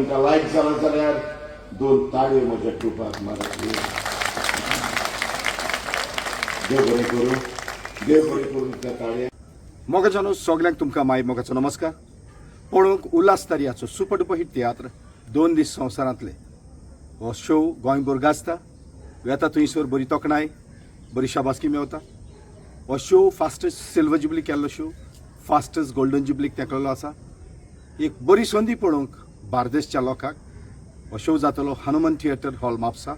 तुमकां लायक जाला जाल्यार 2 ताळयो म्हज्या टोपाक मारत. देव बरें करूं. देव बरें करूं त्या ताळये. मोगाच्यानो सगल्यांक तुमकां माय मोगाचो नमस्कार. पळोवंक उल्हासतारी हाचो सुपर डुपर हिट तियात्र 2 दीस संवसारांतले हो शो गोंयभर गाजता. येता थंयसर बरी तोखणाय बरी शाबासकी मेवता. हो शो फास्टस्ट सिल्वर जुबली केल्लो शो, फास्टस्ट गोल्डन जुबलीक तेंकलेलो आसा. एक बरी संदी पळोवंक बार्देसच्या लोकांक हो शो जातलो हनुमान थिएटर हॉल म्हापसा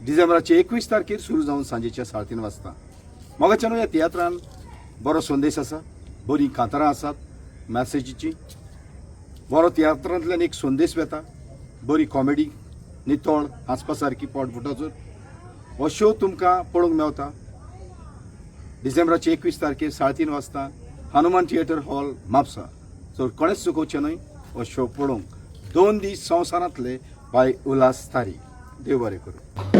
डिसेंबराचे 21 तारखेर सुरू जावन सांजेच्या 3:30 वाजता. मोगाच्यानो ह्या तियात्रान बरो संदेश आसा, बरी कांतारां आसात मॅसेजीची. बरो तियात्रांतल्यान एक संदेश वेता, बरी कॉमेडी नितळ हांसपा सारकी पोटफुटाचो हो शो तुमकां पळोवंक मेवता डिसेंबराचे 21 तारखेर 3:30 वाजता Hanuman theatre hall Mapusa. So कोणेच चुकोवचें न्हय हो शो पळोवंक. 2 दीस संवसारांतले बाय उल्हास तारी. देव बरें करूं.